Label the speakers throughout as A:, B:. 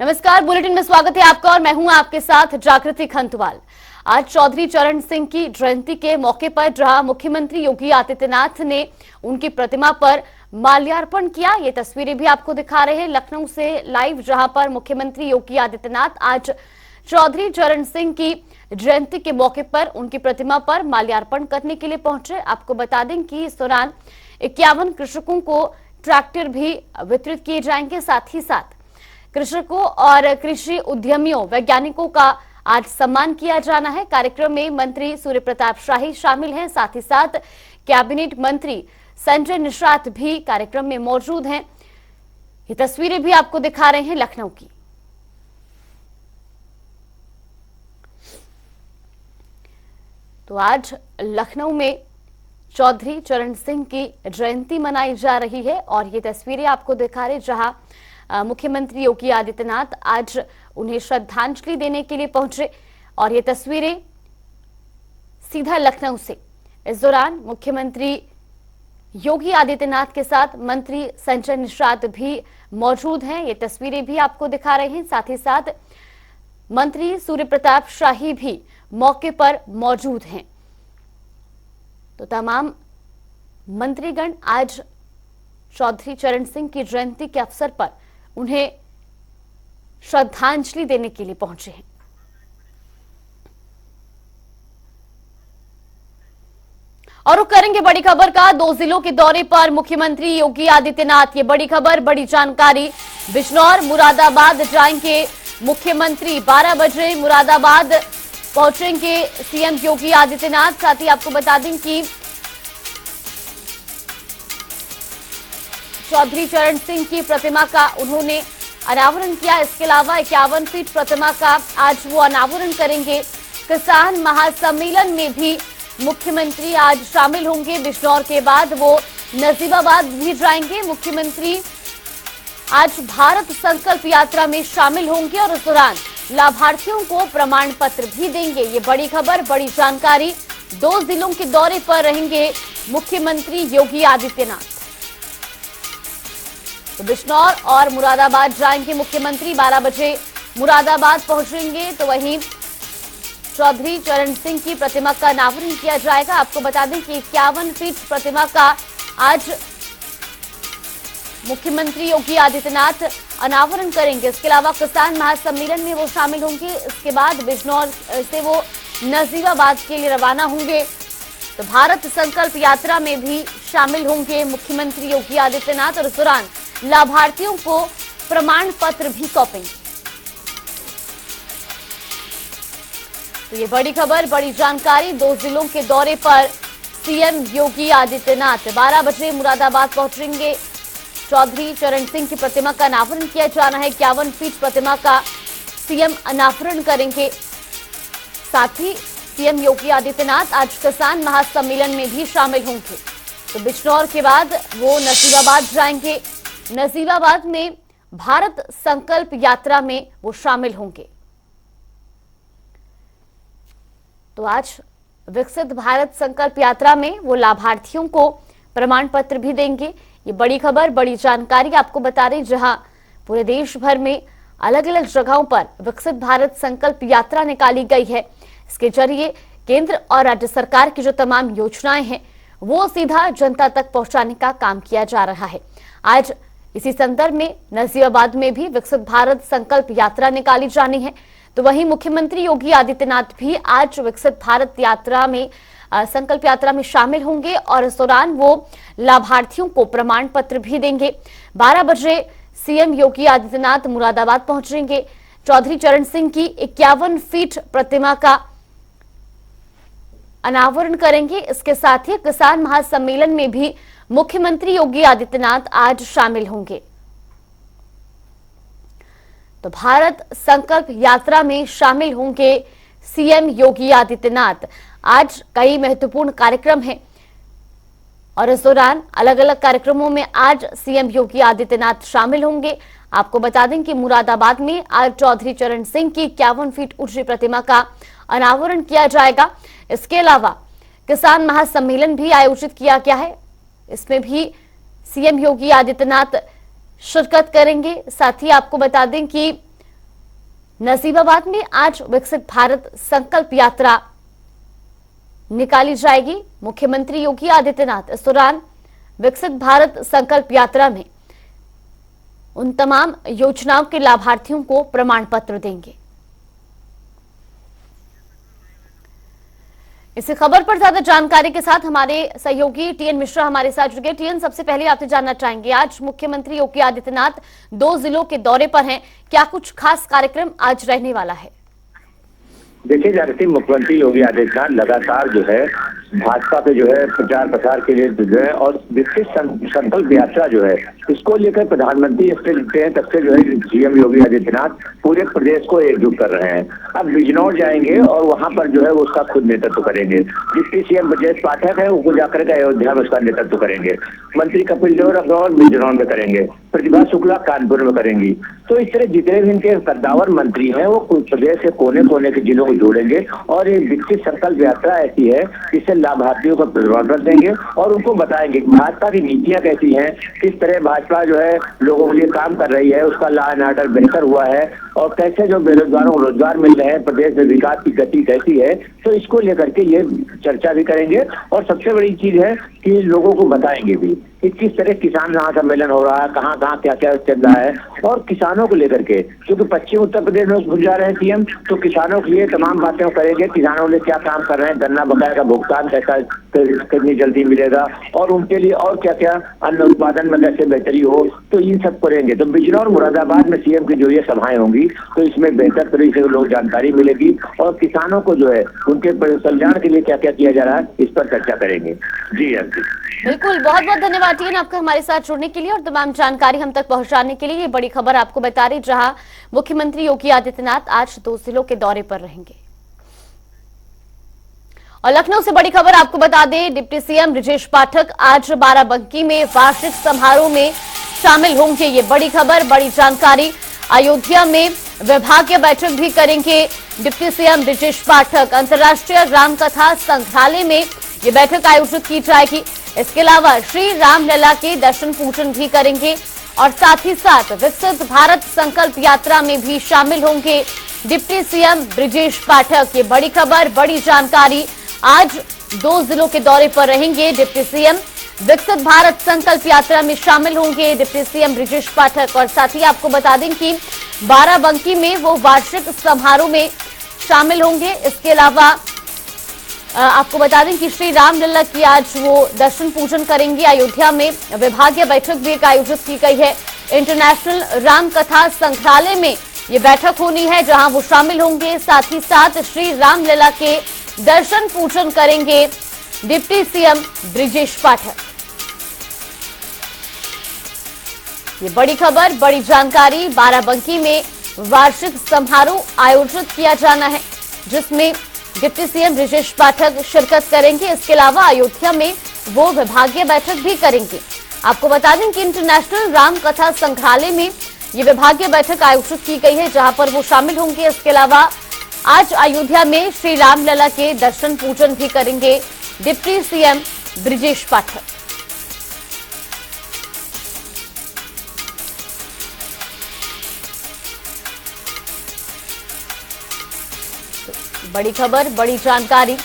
A: नमस्कार, बुलेटिन में स्वागत है आपका और मैं हूं आपके साथ जागृति खंतवाल। आज चौधरी चरण सिंह की जयंती के मौके पर जहां मुख्यमंत्री योगी आदित्यनाथ ने उनकी प्रतिमा पर माल्यार्पण किया, ये तस्वीरें भी आपको दिखा रहे हैं लखनऊ से लाइव, जहां पर मुख्यमंत्री योगी आदित्यनाथ आज चौधरी चरण सिंह की जयंती के मौके पर उनकी प्रतिमा पर माल्यार्पण करने के लिए पहुंचे। आपको बता दें कि इस दौरान 51 कृषकों को ट्रैक्टर भी वितरित किए जाएंगे। साथ ही साथ कृषकों और कृषि उद्यमियों वैज्ञानिकों का आज सम्मान किया जाना है। कार्यक्रम में मंत्री सूर्य प्रताप शाही शामिल हैं। साथ ही साथ कैबिनेट मंत्री संजय निषाद भी कार्यक्रम में मौजूद हैं। ये तस्वीरें भी आपको दिखा रहे हैं लखनऊ की। तो आज लखनऊ में चौधरी चरण सिंह की जयंती मनाई जा रही है और ये तस्वीरें आपको दिखा रहे जहां मुख्यमंत्री योगी आदित्यनाथ आज उन्हें श्रद्धांजलि देने के लिए पहुंचे और ये तस्वीरें सीधा लखनऊ से। इस दौरान मुख्यमंत्री योगी आदित्यनाथ के साथ मंत्री संजय निषाद भी मौजूद हैं। ये तस्वीरें भी आपको दिखा रहे हैं। साथ ही साथ मंत्री सूर्य प्रताप शाही भी मौके पर मौजूद हैं। तो तमाम मंत्रीगण आज चौधरी चरण सिंह की जयंती के अवसर पर उन्हें श्रद्धांजलि देने के लिए पहुंचे हैं। और रुक करेंगे बड़ी खबर का। 2 जिलों के दौरे पर मुख्यमंत्री योगी आदित्यनाथ, ये बड़ी खबर, बड़ी जानकारी। बिजनौर मुरादाबाद जाएंगे मुख्यमंत्री। 12 बजे मुरादाबाद पहुंचेंगे सीएम योगी आदित्यनाथ। साथ ही आपको बता दें कि चौधरी चरण सिंह की प्रतिमा का उन्होंने अनावरण किया। इसके अलावा 51 फीट प्रतिमा का आज वो अनावरण करेंगे। किसान महासम्मेलन में भी मुख्यमंत्री आज शामिल होंगे। बिजनौर के बाद वो नजीबाबाद भी जाएंगे। मुख्यमंत्री आज भारत संकल्प यात्रा में शामिल होंगे और इस दौरान लाभार्थियों को प्रमाण पत्र भी देंगे। ये बड़ी खबर, बड़ी जानकारी। 2 जिलों के दौरे पर रहेंगे मुख्यमंत्री योगी आदित्यनाथ। तो बिजनौर और मुरादाबाद जाएंगे मुख्यमंत्री। 12 बजे मुरादाबाद पहुंचेंगे तो वहीं चौधरी चरण सिंह की प्रतिमा का अनावरण किया जाएगा। आपको बता दें कि 51 फीट प्रतिमा का आज मुख्यमंत्री योगी आदित्यनाथ अनावरण करेंगे। इसके अलावा किसान महासम्मेलन में वो शामिल होंगे। इसके बाद बिजनौर से वो नजीबाबाद के लिए रवाना होंगे। तो भारत संकल्प यात्रा में भी शामिल होंगे मुख्यमंत्री योगी आदित्यनाथ और इस दौरान लाभार्थियों को प्रमाण पत्र भी सौंपेंगे। तो ये बड़ी खबर, बड़ी जानकारी। 2 जिलों के दौरे पर सीएम योगी आदित्यनाथ 12 बजे मुरादाबाद पहुंचेंगे। चौधरी चरण सिंह की प्रतिमा का अनावरण किया जाना है। 51 फीट प्रतिमा का सीएम अनावरण करेंगे। साथ ही सीएम योगी आदित्यनाथ आज किसान महासम्मेलन में भी शामिल होंगे। तो बिजनौर के बाद वो नजीबाबाद जाएंगे। नजीबाबाद में भारत संकल्प यात्रा में वो शामिल होंगे। तो आज विकसित भारत संकल्प यात्रा में वो लाभार्थियों को प्रमाण पत्र भी देंगे। ये बड़ी खबर, बड़ी जानकारी आपको बता रही, जहां पूरे देश भर में अलग अलग जगहों पर विकसित भारत संकल्प यात्रा निकाली गई है। इसके जरिए केंद्र और राज्य सरकार की जो तमाम योजनाएं हैं वो सीधा जनता तक पहुंचाने का काम किया जा रहा है। आज इसी संदर्भ में नजीबाबाद में भी विकसित भारत संकल्प यात्रा निकाली जानी है। तो वहीं मुख्यमंत्री योगी आदित्यनाथ भी आज विकसित भारत यात्रा में संकल्प यात्रा में शामिल होंगे और इस दौरान वो लाभार्थियों को प्रमाण पत्र भी देंगे। 12 बजे सीएम योगी आदित्यनाथ मुरादाबाद पहुंचेंगे। चौधरी चरण सिंह की 51 फीट प्रतिमा का अनावरण करेंगे। इसके साथ ही किसान महासम्मेलन में भी मुख्यमंत्री योगी आदित्यनाथ आज शामिल होंगे। तो भारत संकल्प यात्रा में शामिल होंगे सीएम योगी आदित्यनाथ। आज कई महत्वपूर्ण कार्यक्रम हैं और इस दौरान अलग अलग कार्यक्रमों में आज सीएम योगी आदित्यनाथ शामिल होंगे। आपको बता दें कि मुरादाबाद में आज चौधरी चरण सिंह की 51 फीट ऊंची प्रतिमा का अनावरण किया जाएगा। इसके अलावा किसान महासम्मेलन भी आयोजित किया गया है। इसमें भी सीएम योगी आदित्यनाथ शिरकत करेंगे। साथ ही आपको बता दें कि नसीबाबाद में आज विकसित भारत संकल्प यात्रा निकाली जाएगी। मुख्यमंत्री योगी आदित्यनाथ इस दौरान विकसित भारत संकल्प यात्रा में उन तमाम योजनाओं के लाभार्थियों को प्रमाण पत्र देंगे। इस खबर पर ज्यादा जानकारी के साथ हमारे सहयोगी टीएन मिश्रा हमारे साथ जुड़ गए। टीएन, सबसे पहले आपसे जानना चाहेंगे, आज मुख्यमंत्री योगी आदित्यनाथ 2 जिलों के दौरे पर हैं, क्या कुछ खास कार्यक्रम आज रहने वाला है?
B: देखिए जानती, मुख्यमंत्री योगी आदित्यनाथ लगातार जो है भाजपा पे जो है प्रचार प्रसार के लिए जो है और विकसित संकल्प यात्रा जो है इसको लेकर प्रधानमंत्री इससे जुटे हैं, तब से जो है सीएम योगी आदित्यनाथ पूरे प्रदेश को एकजुट कर रहे हैं। अब बिजनौर जाएंगे और वहां पर जो है वो उसका खुद नेतृत्व करेंगे। डिप्टी सीएम ब्रजेश पाठक है, वो जाकर के अयोध्या में उसका नेतृत्व करेंगे। मंत्री कपिल देव और बिजनौर में करेंगे, प्रतिभा शुक्ला कानपुर में करेंगी। तो इस तरह जितने भी इनके कद्दावर मंत्री हैं वो प्रदेश के कोने कोने के जिलों को जोड़ेंगे और ये विकसित संकल्प यात्रा ऐसी है जिससे लाभार्थियों को प्रमाण पत्र देंगे और उनको बताएंगे कि भाजपा की नीतियां कैसी हैं, किस तरह भाजपा जो है लोगों के लिए काम कर रही है, उसका लॉ एंड ऑर्डर बेहतर हुआ है और कैसे जो बेरोजगारों को रोजगार मिल रहे हैं, प्रदेश में विकास की गति कैसी है। तो इसको लेकर के ये चर्चा भी करेंगे और सबसे बड़ी चीज है कि लोगों को बताएंगे भी कि किस तरह किसान सम्मेलन हो रहा है, कहाँ कहाँ क्या क्या चल रहा है और किसानों को लेकर के, क्योंकि पश्चिम उत्तर प्रदेश में घुस जा रहे हैं सीएम, तो किसानों के लिए तमाम बातें करेंगे। किसानों के लिए क्या काम कर रहे हैं, गन्ना बकाया का भुगतान कैसा कितनी जल्दी मिलेगा और उनके लिए और क्या क्या अन्न उत्पादन में कैसे बेहतरी हो, तो इन सब करेंगे। तो बिजनौर मुरादाबाद में सीएम की जो ये सभाएं होंगी तो इसमें बेहतर तरीके से लोग जानकारी मिलेगी और किसानों को जो है उनके कल्याण के लिए क्या क्या किया जा रहा है इस पर चर्चा करेंगे। जी
A: बिल्कुल, बहुत बहुत धन्यवाद टीएन आपका हमारे साथ जुड़ने के लिए और तमाम जानकारी हम तक पहुंचाने के लिए। ये बड़ी खबर आपको बता रही, जहां मुख्यमंत्री योगी आदित्यनाथ आज 2 जिलों के दौरे पर रहेंगे। और लखनऊ से बड़ी खबर आपको बता दें, डिप्टी सीएम ब्रजेश पाठक आज बाराबंकी में वार्षिक समारोह में शामिल होंगे। ये बड़ी खबर, बड़ी जानकारी। अयोध्या में विभागीय बैठक भी करेंगे डिप्टी सीएम ब्रजेश पाठक। अंतर्राष्ट्रीय रामकथा संग्रहालय में ये बैठक आयोजित की जाएगी। इसके अलावा श्री रामलला के दर्शन पूजन भी करेंगे और साथ ही साथ विकसित भारत संकल्प यात्रा में भी शामिल होंगे डिप्टी सीएम ब्रजेश पाठक। ये बड़ी खबर, बड़ी जानकारी। आज 2 जिलों के दौरे पर रहेंगे डिप्टी सीएम, विकसित भारत संकल्प यात्रा में शामिल होंगे डिप्टी सीएम ब्रजेश पाठक। और साथ ही आपको बता दें कि बाराबंकी में वो वार्षिक समारोह में शामिल होंगे। इसके अलावा आपको बता दें कि श्री रामलला की आज वो दर्शन पूजन करेंगे। अयोध्या में विभागीय बैठक भी आयोजित की गई है। इंटरनेशनल रामकथा संग्रहालय में ये बैठक होनी है जहां वो शामिल होंगे। साथ ही साथ श्री रामलला के दर्शन पूजन करेंगे डिप्टी सीएम ब्रजेश पाठक। ये बड़ी खबर, बड़ी जानकारी। बाराबंकी में वार्षिक समारोह आयोजित किया जाना है जिसमें डिप्टी सीएम ब्रजेश पाठक शिरकत करेंगे। इसके अलावा अयोध्या में वो विभागीय बैठक भी करेंगे। आपको बता दें कि इंटरनेशनल रामकथा संग्रहालय में ये विभागीय बैठक आयोजित की गई है जहां पर वो शामिल होंगे। इसके अलावा आज अयोध्या में श्री रामलला के दर्शन पूजन भी करेंगे डिप्टी सीएम ब्रजेश पाठक। बड़ी खबर, बड़ी जानकारी।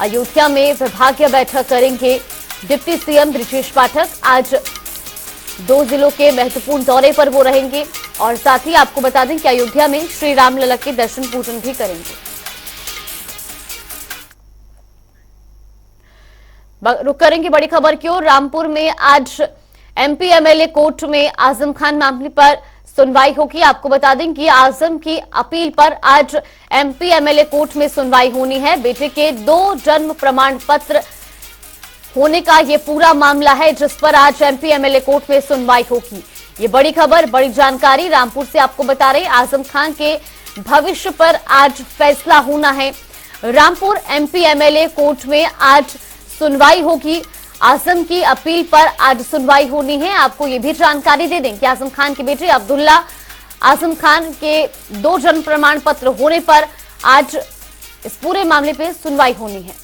A: अयोध्या में विभागीय बैठक करेंगे डिप्टी सीएम ब्रजेश पाठक। आज 2 जिलों के महत्वपूर्ण दौरे पर वो रहेंगे और साथ ही आपको बता दें कि अयोध्या में श्री रामलला के दर्शन पूजन भी करेंगे। रुक करेंगे बड़ी खबर की ओर। रामपुर में आज एमपी एमएलए कोर्ट में आजम खान मामले पर सुनवाई होगी। आपको बता दें कि आजम की अपील पर आज एमपी एमएलए कोर्ट में सुनवाई होनी है। बेटे के 2 जन्म प्रमाण पत्र होने का ये पूरा मामला है जिस पर आज एमपी एमएलए कोर्ट में सुनवाई होगी। ये बड़ी खबर, बड़ी जानकारी रामपुर से आपको बता रहे। आजम खान के भविष्य पर आज फैसला होना है। रामपुर एमपी एमएलए कोर्ट में आज सुनवाई होगी। आजम की अपील पर आज सुनवाई होनी है। आपको ये भी जानकारी दे दें कि आजम खान के बेटे अब्दुल्ला आजम खान के 2 जन्म प्रमाण पत्र होने पर आज इस पूरे मामले पे सुनवाई होनी है।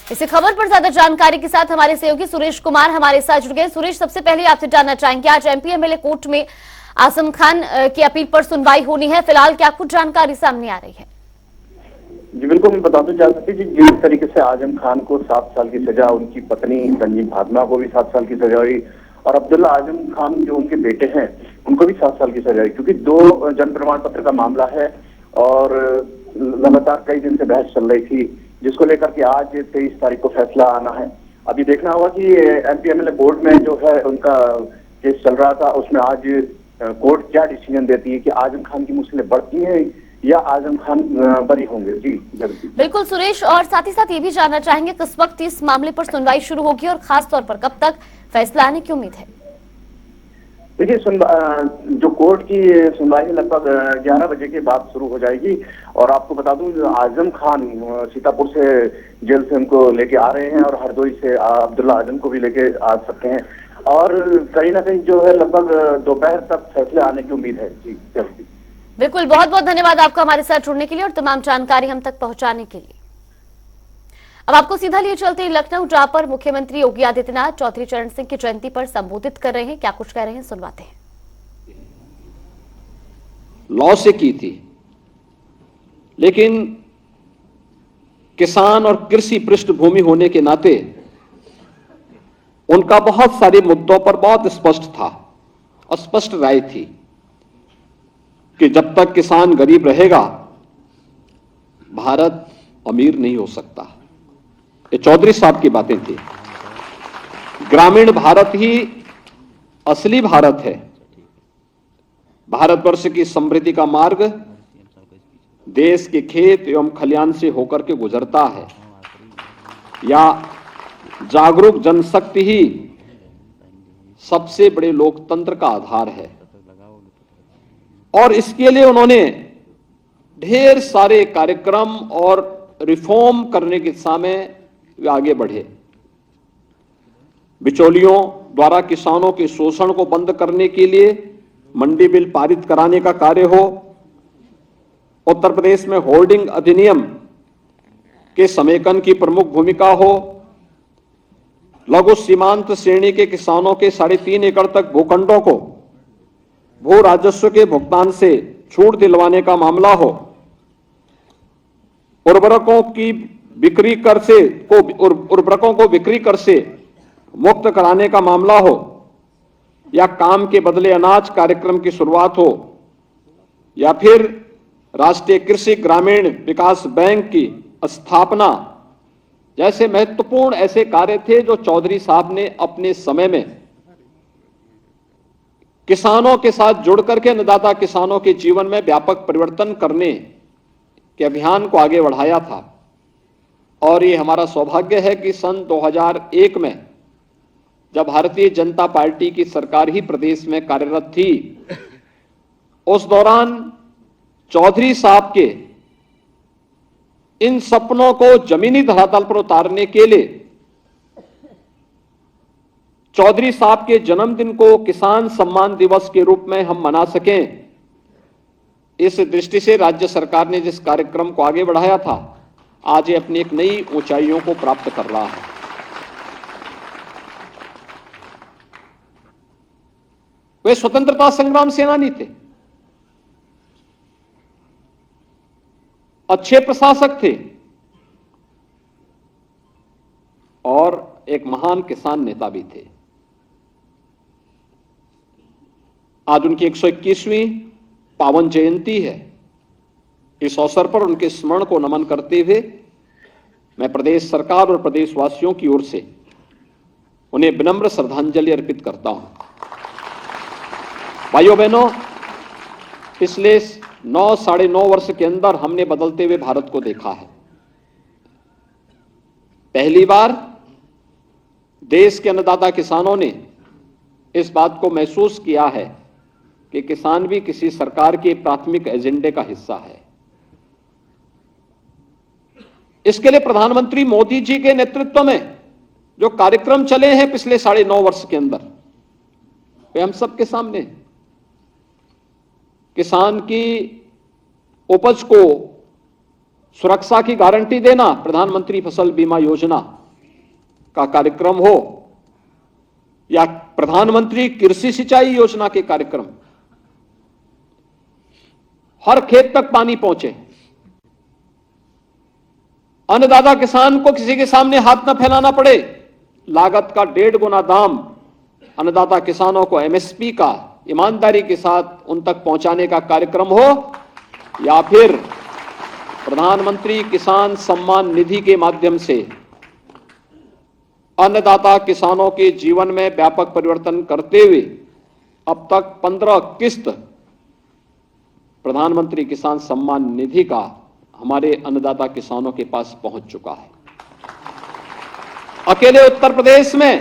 A: इसी खबर पर ज्यादा जानकारी के साथ हमारे सहयोगी सुरेश कुमार हमारे साथ जुड़ गए। सुरेश, सबसे पहले आपसे जानना चाहेंगे, आज एमपी एमएलए कोर्ट में आजम खान की अपील पर सुनवाई होनी है। फिलहाल क्या कुछ जानकारी सामने आ रही है?
C: जी बिल्कुल, मैं बताते जा सकती जी, जिस तरीके से आजम खान को 7 साल की सजा, उनकी पत्नी संजीव भावना को भी 7 साल की सजा हुई और अब्दुल्ला आजम खान जो उनके बेटे हैं उनको भी 7 साल की सजा हुई, क्योंकि 2 जन्म प्रमाण पत्र का मामला है और लगातार कई दिन से बहस चल रही थी, जिसको लेकर के आज 23 तारीख को फैसला आना है। अभी देखना होगा कि एमपीएमएलए बोर्ड में जो है उनका केस चल रहा था, उसमें आज कोर्ट क्या डिसीजन देती है कि आजम खान की मुश्किलें बढ़ती हैं या आजम खान बरी होंगे। जी
A: बिल्कुल सुरेश, और साथ ही साथ ये भी जानना चाहेंगे किस वक्त इस मामले पर सुनवाई शुरू होगी और खास तौर पर कब तक फैसला आने की उम्मीद है?
C: देखिए, जो कोर्ट की सुनवाई लगभग 11 बजे के बाद शुरू हो जाएगी और आपको बता दूं आजम खान सीतापुर से जेल से उनको लेके आ रहे हैं और हरदोई से अब्दुल्ला आजम को भी लेके आ सकते हैं और कहीं ना कहीं जो है लगभग दोपहर तक फैसले आने की उम्मीद है। जी जल्दी।
A: बिल्कुल, बहुत बहुत धन्यवाद आपका हमारे साथ जुड़ने के लिए और तमाम जानकारी हम तक पहुंचाने के लिए। अब आपको सीधा लिए चलते हैं लखनऊ, जहां पर मुख्यमंत्री योगी आदित्यनाथ चौधरी चरण सिंह की जयंती पर संबोधित कर रहे हैं। क्या कुछ कह रहे हैं, सुनवाते हैं।
D: लॉ से की थी, लेकिन किसान और कृषि पृष्ठभूमि होने के नाते उनका बहुत सारे मुद्दों पर बहुत स्पष्ट था और स्पष्ट राय थी कि जब तक किसान गरीब रहेगा भारत अमीर नहीं हो सकता। ये चौधरी साहब की बातें थी। ग्रामीण भारत ही असली भारत है। भारतवर्ष की समृद्धि का मार्ग देश के खेत एवं खलियान से होकर के गुजरता है, या जागरूक जनशक्ति ही सबसे बड़े लोकतंत्र का आधार है। और इसके लिए उन्होंने ढेर सारे कार्यक्रम और रिफॉर्म करने की दिशा में वे आगे बढ़े। बिचौलियों द्वारा किसानों के शोषण को बंद करने के लिए मंडी बिल पारित कराने का कार्य हो, उत्तर प्रदेश में होल्डिंग अधिनियम के समेकन की प्रमुख भूमिका हो, लघु सीमांत श्रेणी के किसानों के 3.5 एकड़ तक भूखंडों को भू राजस्व के भुगतान से छूट दिलवाने का मामला हो, उर्वरकों को बिक्री कर से मुक्त कराने का मामला हो, या काम के बदले अनाज कार्यक्रम की शुरुआत हो, या फिर राष्ट्रीय कृषि ग्रामीण विकास बैंक की स्थापना जैसे महत्वपूर्ण ऐसे कार्य थे जो चौधरी साहब ने अपने समय में किसानों के साथ जुड़ करके अन्नदाता किसानों के जीवन में व्यापक परिवर्तन करने के अभियान को आगे बढ़ाया था। और ये हमारा सौभाग्य है कि सन 2001 में जब भारतीय जनता पार्टी की सरकार ही प्रदेश में कार्यरत थी, उस दौरान चौधरी साहब के इन सपनों को जमीनी धरातल पर उतारने के लिए चौधरी साहब के जन्मदिन को किसान सम्मान दिवस के रूप में हम मना सकें, इस दृष्टि से राज्य सरकार ने जिस कार्यक्रम को आगे बढ़ाया था, आज ये अपनी एक नई ऊंचाइयों को प्राप्त कर रहा है। वे स्वतंत्रता संग्राम सेनानी थे, अच्छे प्रशासक थे और एक महान किसान नेता भी थे। आज उनकी 121वीं पावन जयंती है। इस अवसर पर उनके स्मरण को नमन करते हुए मैं प्रदेश सरकार और प्रदेशवासियों की ओर से उन्हें विनम्र श्रद्धांजलि अर्पित करता हूं। भाइयों बहनों, पिछले 9-9.5 वर्ष के अंदर हमने बदलते हुए भारत को देखा है। पहली बार देश के अन्नदाता किसानों ने इस बात को महसूस किया है कि किसान भी किसी सरकार के प्राथमिक एजेंडे का हिस्सा है। इसके लिए प्रधानमंत्री मोदी जी के नेतृत्व में जो कार्यक्रम चले हैं पिछले 9.5 वर्ष के अंदर, वे हम सबके सामने हैं। किसान की उपज को सुरक्षा की गारंटी देना, प्रधानमंत्री फसल बीमा योजना का कार्यक्रम हो, या प्रधानमंत्री कृषि सिंचाई योजना के कार्यक्रम, हर खेत तक पानी पहुंचे, अन्नदाता किसान को किसी के सामने हाथ न फैलाना पड़े, लागत का 1.5 गुना दाम अन्नदाता किसानों को एमएसपी का ईमानदारी के साथ उन तक पहुंचाने का कार्यक्रम हो, या फिर प्रधानमंत्री किसान सम्मान निधि के माध्यम से अन्नदाता किसानों के जीवन में व्यापक परिवर्तन करते हुए अब तक 15 किस्त प्रधानमंत्री किसान सम्मान निधि का हमारे अन्नदाता किसानों के पास पहुंच चुका है। अकेले उत्तर प्रदेश में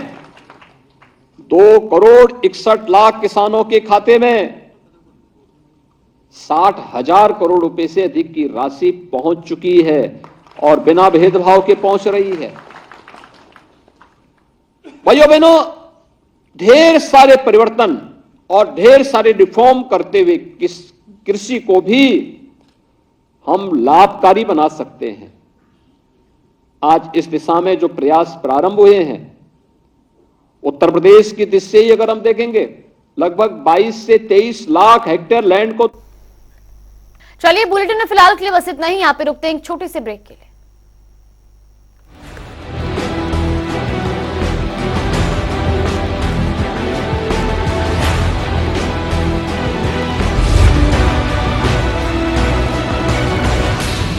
D: 2,61,00,000 किसानों के खाते में 60,000 करोड़ रुपए से अधिक की राशि पहुंच चुकी है और बिना भेदभाव के पहुंच रही है। भाइयों बहनों, ढेर सारे परिवर्तन और ढेर सारे रिफॉर्म करते हुए कृषि को भी हम लाभकारी बना सकते हैं। आज इस दिशा में जो प्रयास प्रारंभ हुए हैं, उत्तर प्रदेश की दृष्टि से ही अगर हम देखेंगे, लगभग 22 से 23 लाख हेक्टेयर लैंड को।
A: चलिए, बुलेटिन में फिलहाल के लिए बस इतना ही। यहाँ पे रुकते हैं एक छोटे से ब्रेक के लिए।